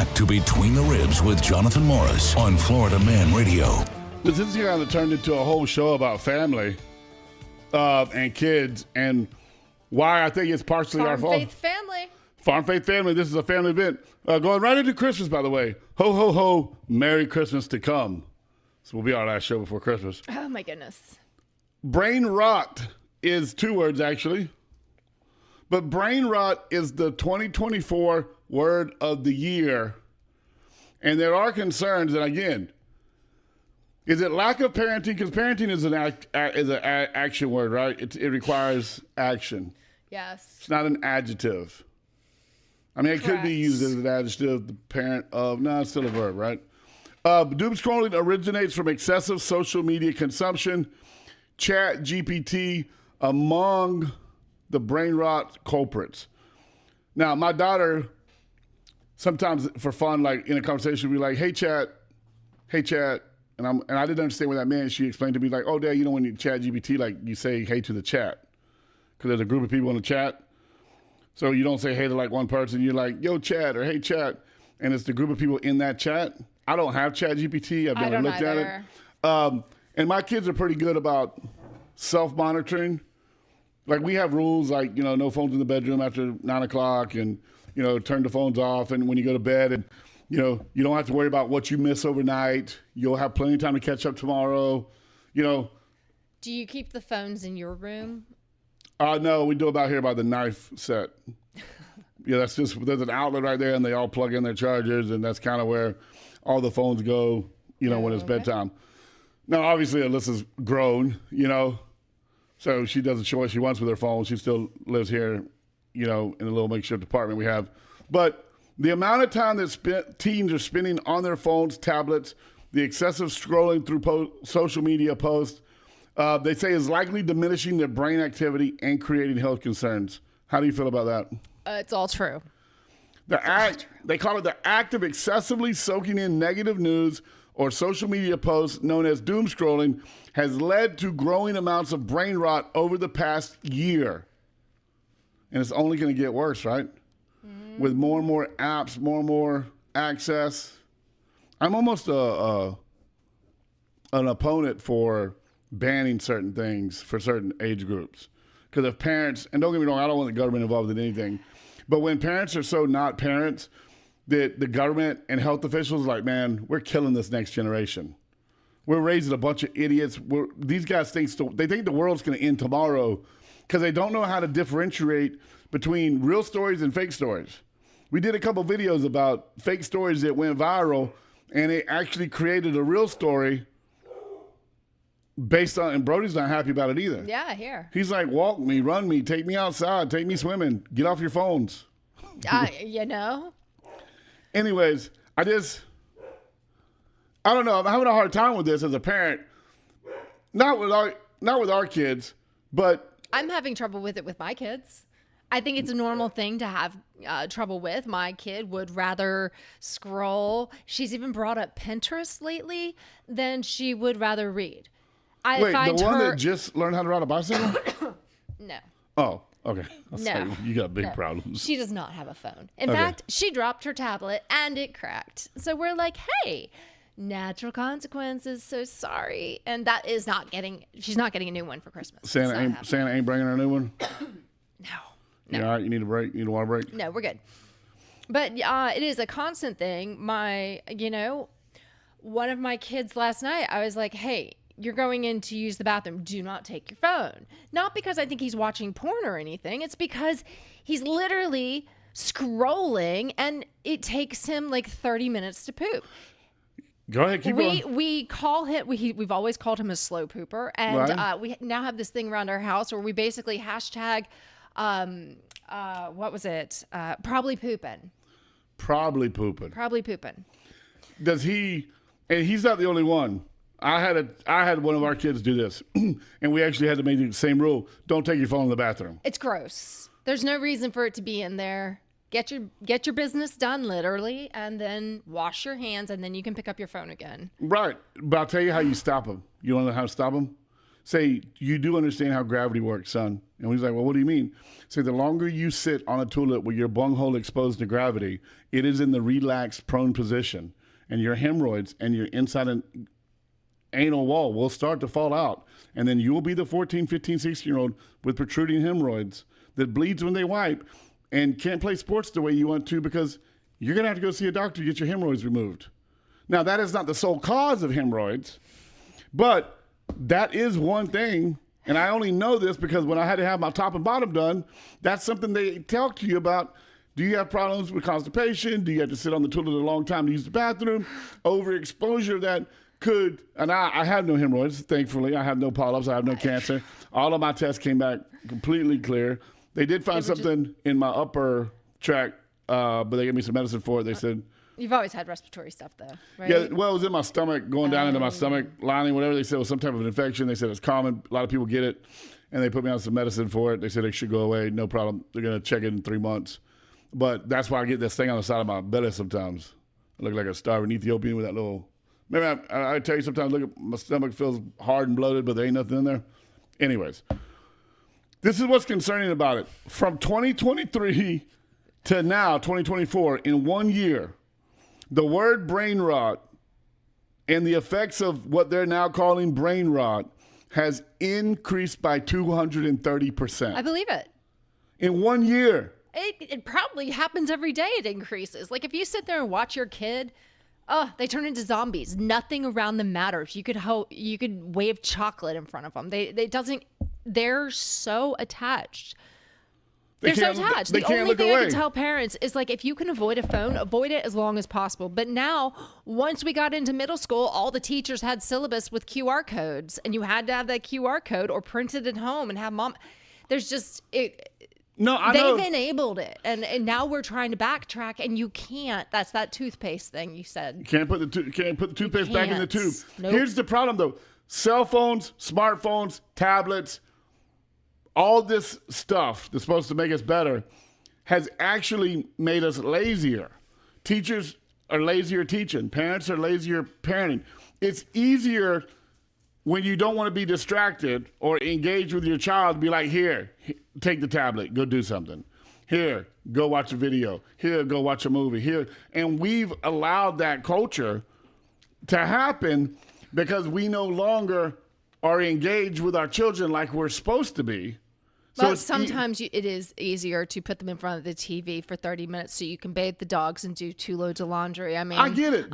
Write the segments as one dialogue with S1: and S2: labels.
S1: back to Between the Ribs with Jonathan Morris on Florida Man Radio.
S2: This is kind of turned into a whole show about family and kids and why I think it's partially our fault.
S3: Farm Faith Family.
S2: Farm Faith Family. This is a family event. Going right into Christmas, by the way. Ho, ho, ho. Merry Christmas to come. This will be our last show before Christmas.
S3: Oh, my goodness.
S2: Brain rot is 2 words, actually. But brain rot is the 2024 word of the year. And there are concerns, and again, is it lack of parenting? Because parenting is an action word, right? It requires action.
S3: Yes.
S2: It's not an adjective. I mean, it could be used as an adjective, the parent of, no, it's still a verb, right? Doom scrolling originates from excessive social media consumption. Chat GPT among the brain rot culprits. Now, my daughter, sometimes for fun, like in a conversation, we'll be like, hey, chat. And I didn't understand what that meant. She explained to me, like, oh, Dad, you know, when you chat GPT, like, you say hey to the chat. Because there's a group of people in the chat. So you don't say hey to, like, one person. You're like, yo, chat, or hey, chat. And it's the group of people in that chat. I don't have chat GPT. I've never looked at it. And my kids are pretty good about self-monitoring. Like, we have rules like, you know, no phones in the bedroom after 9 o'clock and, you know, turn the phones off and when you go to bed. And, you know, you don't have to worry about what you miss overnight. You'll have plenty of time to catch up tomorrow, you know.
S3: Do you keep the phones in your room?
S2: No, we do about here by the knife set. Yeah, that's just, there's an outlet right there and they all plug in their chargers and that's kind of where all the phones go, you know, when it's bedtime. Now, obviously, Alyssa's grown, you know, so she doesn't show what she wants with her phone. She still lives here, you know, in a little makeshift apartment we have. But the amount of time that teens are spending on their phones, tablets, the excessive scrolling through social media posts, they say is likely diminishing their brain activity and creating health concerns. How do you feel about that?
S3: It's all true.
S2: They call it the act of excessively soaking in negative news or social media posts known as doom scrolling has led to growing amounts of brain rot over the past year. And it's only going to get worse, right? With more and more apps, more and more access. I'm almost an opponent for banning certain things for certain age groups. Because if parents, and don't get me wrong, I don't want the government involved in anything, but when parents are so not parents that the government and health officials are like, man, we're killing this next generation. We're raising a bunch of idiots. These guys think the world's going to end tomorrow because they don't know how to differentiate between real stories and fake stories. We did a couple videos about fake stories that went viral, and it actually created a real story based on, and Brody's not happy about it either.
S3: Yeah, here.
S2: He's like, walk me, run me, take me outside, take me swimming, get off your phones.
S3: You know?
S2: Anyways, I don't know. I'm having a hard time with this as a parent. Not with our kids, but
S3: I'm having trouble with it with my kids. I think it's a normal thing to have trouble with. My kid would rather scroll. She's even brought up Pinterest lately than she would rather read.
S2: Wait, the one that just learned how to ride a bicycle?
S3: No.
S2: Oh, okay.
S3: No.
S2: You got big problems.
S3: She does not have a phone. In fact, she dropped her tablet and it cracked. So we're like, hey, natural consequences. So sorry. And that is she's not getting a new one for Christmas.
S2: Santa ain't bringing her a new one?
S3: No.
S2: You all right? You need a break? You need a water break?
S3: No, we're good. But it is a constant thing. One of my kids last night, I was like, hey, you're going in to use the bathroom. Do not take your phone. Not because I think he's watching porn or anything. It's because he's literally scrolling and it takes him like 30 minutes to poop.
S2: Go ahead, keep going.
S3: We call him, we've always called him a slow pooper. And
S2: right.
S3: We now have this thing around our house where we basically hashtag, what was it? Probably pooping.
S2: Probably pooping. Does he, and he's not the only one. I had one of our kids do this, and we actually had to make the same rule. Don't take your phone in the bathroom.
S3: It's gross. There's no reason for it to be in there. Get your business done, literally, and then wash your hands, and then you can pick up your phone again.
S2: Right. But I'll tell you how you stop them. You want to know how to stop them? say, you do understand how gravity works, son. And he's like, well, what do you mean? Say, the longer you sit on a toilet with your bunghole exposed to gravity, it is in the relaxed, prone position. And your hemorrhoids and your inside and anal wall will start to fall out. And then you will be the 14, 15, 16-year-old with protruding hemorrhoids that bleeds when they wipe and can't play sports the way you want to because you're going to have to go see a doctor to get your hemorrhoids removed. Now, that is not the sole cause of hemorrhoids, but that is one thing. And I only know this because when I had to have my top and bottom done, that's something they talk to you about. Do you have problems with constipation? Do you have to sit on the toilet a long time to use the bathroom? Overexposure that could, and I have no hemorrhoids, thankfully. I have no polyps. I have no cancer. All of my tests came back completely clear. They did find something in my upper tract, but they gave me some medicine for it. They said,
S3: You've always had respiratory stuff, though, right?
S2: yeah, well, it was in my stomach, going down into my stomach lining, whatever. They said it was some type of an infection. They said it's common. A lot of people get it, and they put me on some medicine for it. They said it should go away, no problem. They're going to check it in 3 months. But that's why I get this thing on the side of my belly sometimes. I look like a starving Ethiopian with that little... Maybe I tell you sometimes, look, my stomach feels hard and bloated, but there ain't nothing in there. Anyways, this is what's concerning about it. From 2023 to now, 2024, in 1 year, the word brain rot and the effects of what they're now calling brain rot has increased by 230%.
S3: I believe it.
S2: In 1 year.
S3: It probably happens every day. It increases. Like if you sit there and watch your kid, they turn into zombies. Nothing around them matters. You could wave chocolate in front of them. They're so attached. They're so attached. The only thing I can tell parents is like, if you can avoid a phone, avoid it as long as possible. But now, once we got into middle school, all the teachers had syllabus with QR codes, and you had to have that QR code or print it at home and have mom. There's just
S2: No, I know.
S3: They've enabled it, and now we're trying to backtrack, and you can't. That's that toothpaste thing you said.
S2: You can't put the toothpaste back in the tube.
S3: Nope.
S2: Here's the problem, though. Cell phones, smartphones, tablets, all this stuff that's supposed to make us better has actually made us lazier. Teachers are lazier teaching. Parents are lazier parenting. It's easier when you don't want to be distracted or engage with your child, be like, here, take the tablet, go do something. Here, go watch a video. Here, go watch a movie. Here. And we've allowed that culture to happen because we no longer are engaged with our children like we're supposed to be.
S3: Well, sometimes it is easier to put them in front of the TV for 30 minutes so you can bathe the dogs and do 2 loads of laundry. I mean,
S2: I get it.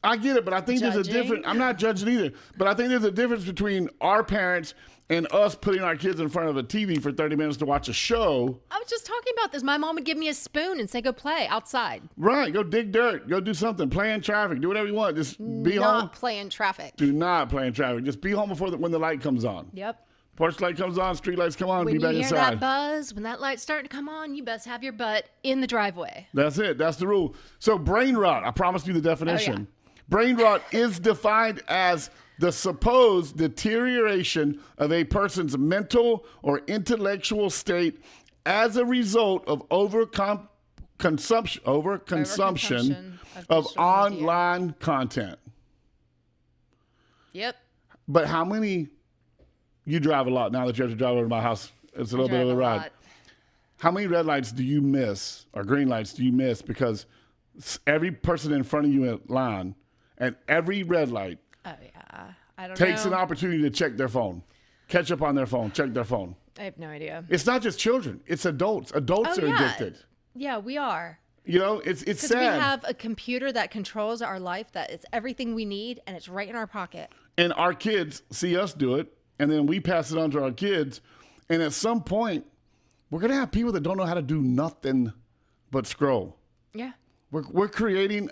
S3: I
S2: get it, but I think there's a difference. I'm not judging either, but I think there's a difference between our parents and us putting our kids in front of a TV for 30 minutes to watch a show.
S3: I was just talking about this. My mom would give me a spoon and say, go play outside.
S2: Right. Go dig dirt. Go do something. Play in traffic. Do whatever you want. Just be home.
S3: Not play in traffic.
S2: Do not play in traffic. Just be home when the light comes on.
S3: Yep.
S2: Porch light comes on, street lights come on, be back inside.
S3: When you hear that buzz, when that light's starting to come on, you best have your butt in the driveway.
S2: That's it. That's the rule. So brain rot, I promised you the definition.
S3: Oh, yeah.
S2: Brain rot is defined as the supposed deterioration of a person's mental or intellectual state as a result of overconsumption of online content.
S3: Yep.
S2: But how many... You drive a lot now that you have to drive over to my house. It's a little bit of a ride.
S3: Lot.
S2: How many red lights do you miss or green lights do you miss because every person in front of you in line at every red light takes an opportunity to check their phone, catch up on their phone, check their phone?
S3: I have no idea.
S2: It's not just children. It's adults. Adults are addicted.
S3: Yeah, we are.
S2: You know, it's sad.
S3: Because we have a computer that controls our life, that it's everything we need, and it's right in our pocket.
S2: And our kids see us do it. And then we pass it on to our kids. And at some point, we're going to have people that don't know how to do nothing but scroll.
S3: Yeah.
S2: We're creating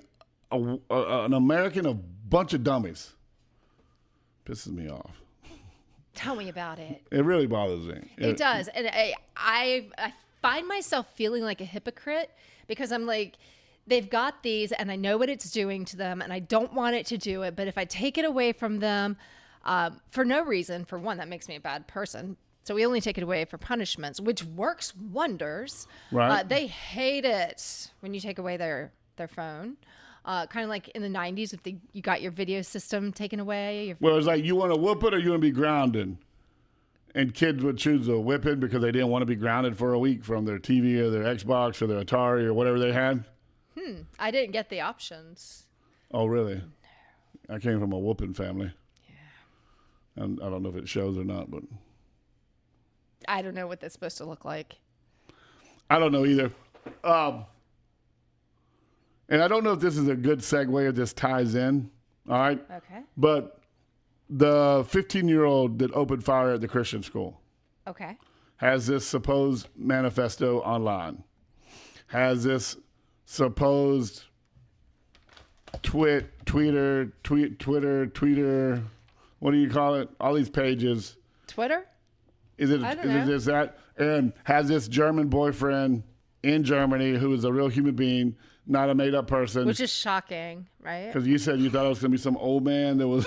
S2: an American of bunch of dummies. Pisses me off.
S3: Tell me about it.
S2: It really bothers me.
S3: It does. And I find myself feeling like a hypocrite because I'm like, they've got these and I know what it's doing to them and I don't want it to do it. But if I take it away from them, for no reason, for one, that makes me a bad person. So we only take it away for punishments, which works wonders.
S2: Right.
S3: They hate it when you take away their phone. kind of like in the 90s if you got your video system taken away.
S2: Well, it's like, you want to whoop it or you want to be grounded? And kids would choose to whip it because they didn't want to be grounded for a week from their TV or their Xbox or their Atari or whatever they had.
S3: I didn't get the options.
S2: Oh, really? I came from a whooping family. Yeah. And I don't know if it shows or not, but
S3: I don't know what that's supposed to look like.
S2: I don't know either. And I don't know if this is a good segue or this ties in. All right.
S3: Okay.
S2: But the 15-year-old that opened fire at the Christian school
S3: Okay.
S2: has this supposed manifesto online, has this supposed Twitter, what do you call it? All these pages.
S3: Twitter?
S2: Is it
S3: I don't
S2: is
S3: know.
S2: it this that? And has this German boyfriend in Germany who is a real human being, not a made up person.
S3: Which is shocking, right?
S2: Because you said you thought it was going to be some old man that was.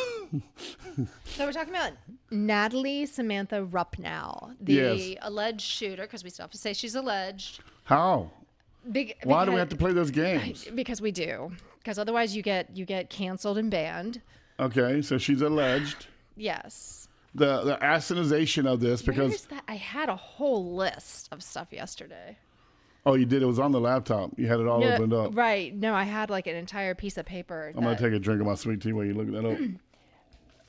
S3: So we're talking about Natalie Samantha Rupnow, the
S2: Yes.
S3: alleged shooter, because we still have to say she's alleged.
S2: How? Why do we
S3: Because-
S2: have to play those games?
S3: Because we do. Because otherwise you get canceled and banned.
S2: Okay, so she's alleged.
S3: Yes.
S2: The asinization of this, because
S3: Where's that? I had a whole list of stuff yesterday.
S2: oh, you did. It was on the laptop. You had it all
S3: No,
S2: opened up.
S3: Right. No, I had like an entire piece of paper.
S2: I'm gonna take a drink of my sweet tea while you look that up.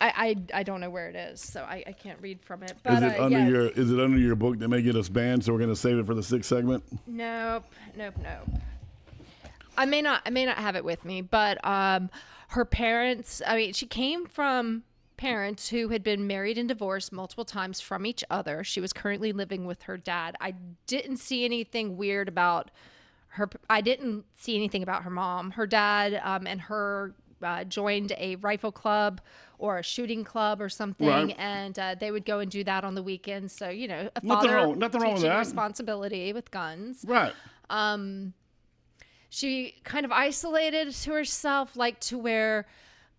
S3: I don't know where it is, so I can't read from it. But
S2: Is it under
S3: yeah.
S2: is it under your book that may get us banned? So we're gonna save it for the sixth segment.
S3: Nope. I may not have it with me, but her parents, I mean, she came from parents who had been married and divorced multiple times from each other. She was currently living with her dad. I didn't see anything weird about her. I didn't see anything about her mom. Her dad and her joined a rifle club or a shooting club or something,
S2: Right.
S3: and they would go and do that on the weekends. So, you know, a
S2: Nothing
S3: father
S2: wrong with
S3: teaching
S2: that.
S3: responsibility with guns.
S2: Right.
S3: She kind of isolated to herself, like to wear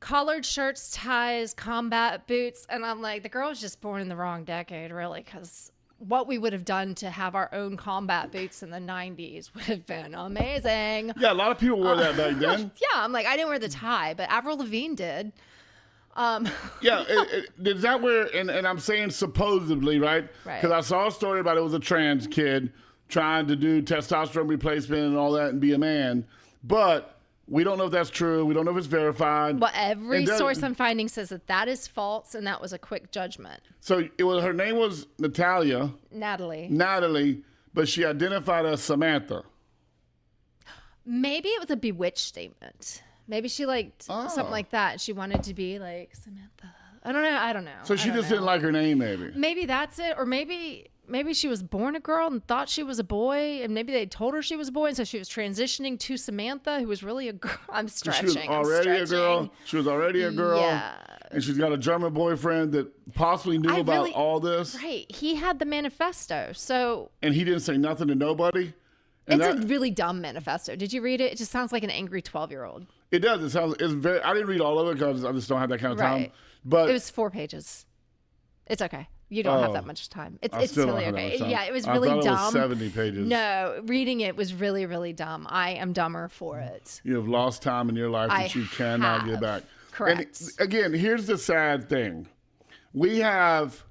S3: collared shirts, ties, combat boots. And I'm like, the girl was just born in the wrong decade, really, because what we would have done to have our own combat boots in the 90s would have been amazing.
S2: Yeah, a lot of people wore that back then.
S3: Yeah, I'm like, I didn't wear the tie, but Avril Lavigne did.
S2: Yeah, is that where? And I'm saying supposedly, right?
S3: Right.
S2: Because I saw a story about it was a trans kid trying to do testosterone replacement and all that and be a man, but we don't know if that's true. We don't know if it's verified.
S3: Well, every
S2: It does-
S3: source I'm finding says that is false, and that was a quick judgment.
S2: So it was, her name was Natalie, but she identified as Samantha.
S3: Maybe it was a bewitched statement. Maybe she liked something like that. She wanted to be like Samantha. I don't know.
S2: So she
S3: I don't
S2: just
S3: know.
S2: didn't like her name, maybe.
S3: Maybe that's it, or maybe she was born a girl and thought she was a boy, and maybe they told her she was a boy, and so she was transitioning to Samantha, who was really a girl. I'm stretching.
S2: She was already a girl. She was already a girl.
S3: Yeah.
S2: And she's got a German boyfriend that possibly knew about all this.
S3: Right. He had the manifesto, so
S2: And he didn't say nothing to nobody. And
S3: it's a really dumb manifesto. Did you read it? It just sounds like an angry 12-year-old.
S2: it does. It sounds. It's very. I didn't read all of it because I just don't have that kind of time.
S3: Right.
S2: But
S3: It was 4 pages. It's okay. You don't have
S2: Oh.
S3: that much time. It's
S2: I still don't
S3: totally
S2: have that
S3: okay.
S2: much time.
S3: Yeah, it was
S2: I
S3: really
S2: thought it was
S3: dumb.
S2: 70 pages.
S3: No, reading it was really, really dumb. I am dumber for it.
S2: you have lost time in your life
S3: I
S2: that you cannot get
S3: have.
S2: back.
S3: Correct.
S2: And again, here's the sad thing: we have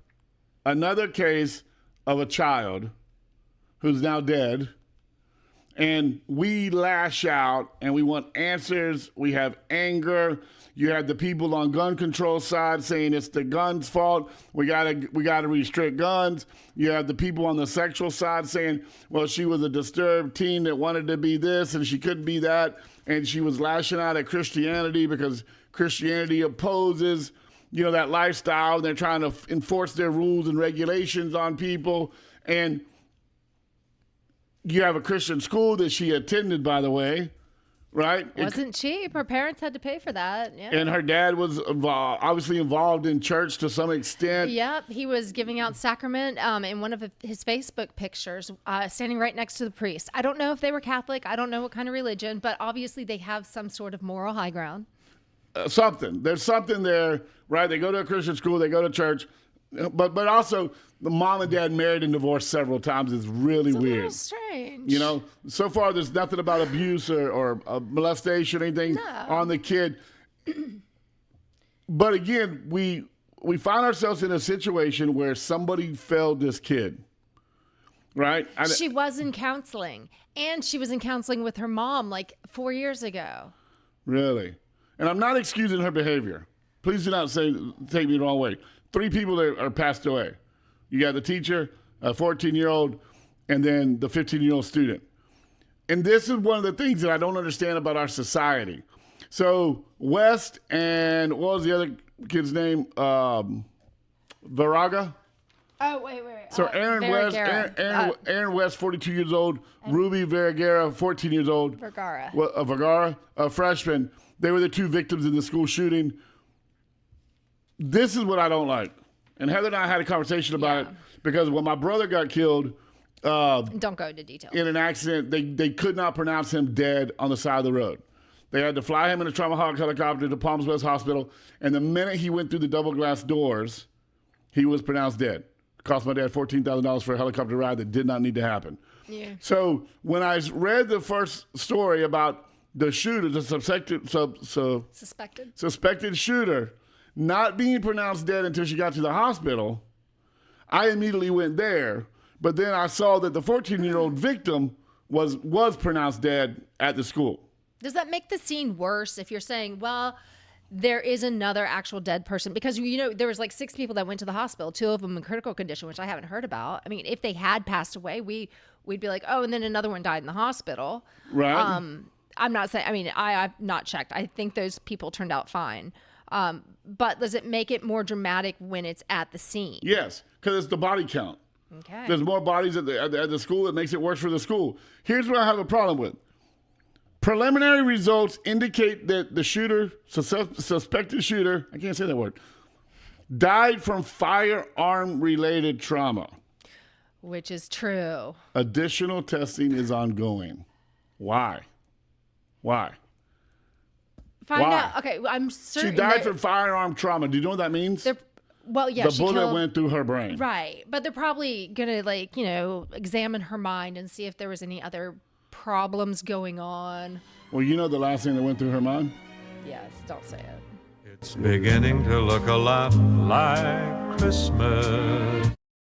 S2: another case of a child who's now dead. And we lash out and we want answers. We have anger. You have the people on gun control side saying it's the guns' fault. We gotta restrict guns. You have the people on the sexual side saying, well, she was a disturbed teen that wanted to be this and she couldn't be that. And she was lashing out at Christianity because Christianity opposes, that lifestyle. They're trying to enforce their rules and regulations on people. And you have a Christian school that she attended, by the way, right?
S3: Wasn't cheap. Her parents had to pay for that. Yeah.
S2: And her dad was obviously involved in church to some extent.
S3: Yep, he was giving out sacrament in one of his Facebook pictures, standing right next to the priest. I don't know if they were Catholic. I don't know what kind of religion, but obviously they have some sort of moral high ground.
S2: Something. There's something there, right? They go to a Christian school. They go to church. But also, the mom and dad married and divorced several times is really
S3: It's a
S2: weird.
S3: little strange.
S2: You know, so far there's nothing about abuse or molestation or anything on the kid. But again, we find ourselves in a situation where somebody failed this kid, right?
S3: She was in counseling, and she was in counseling with her mom like 4 years ago.
S2: Really? And I'm not excusing her behavior. Please do not take me the wrong way. 3 people that are passed away. You got the teacher, a 14-year-old, and then the 15-year-old student. And this is one of the things that I don't understand about our society. So West and what was the other kid's name? Varaga?
S3: Oh, wait.
S2: So Aaron West, Aaron West, 42 years old. Ruby Vergara, 14 years old.
S3: Vergara.
S2: Vergara, a freshman. They were the 2 victims in the school shooting. This is what I don't like. And Heather and I had a conversation about it because when my brother got killed
S3: Don't go into detail.
S2: in an accident, they could not pronounce him dead on the side of the road. They had to fly him in a Trauma Hawk helicopter to Palms West Hospital. And the minute he went through the double glass doors, he was pronounced dead. It cost my dad $14,000 for a helicopter ride that did not need to happen.
S3: Yeah.
S2: So when I read the first story about the shooter, the suspected shooter, not being pronounced dead until she got to the hospital, I immediately went there. But then I saw that the 14-year-old victim was pronounced dead at the school.
S3: Does that make the scene worse if you're saying, well, there is another actual dead person? Because, you know, there was like 6 people that went to the hospital, 2 of them in critical condition, which I haven't heard about. I mean, if they had passed away, we'd be like, oh, and then another one died in the hospital.
S2: Right.
S3: I'm not saying, I mean, I've not checked. I think those people turned out fine. But does it make it more dramatic when it's at the scene?
S2: Yes, because it's the body count.
S3: Okay.
S2: There's more bodies at the school. It makes it worse for the school. Here's what I have a problem with. Preliminary results indicate that the shooter, suspected shooter, I can't say that word, died from firearm-related trauma.
S3: Which is true.
S2: Additional testing is ongoing. Why?
S3: Find
S2: Why?
S3: out. Okay, I'm certain.
S2: She died from firearm trauma. Do you know what that means?
S3: Well, yeah,
S2: the bullet went through her brain.
S3: Right. But they're probably going to, examine her mind and see if there was any other problems going on.
S2: Well, you know the last thing that went through her mind?
S3: Yes, don't say it.
S4: It's beginning to look a lot like Christmas.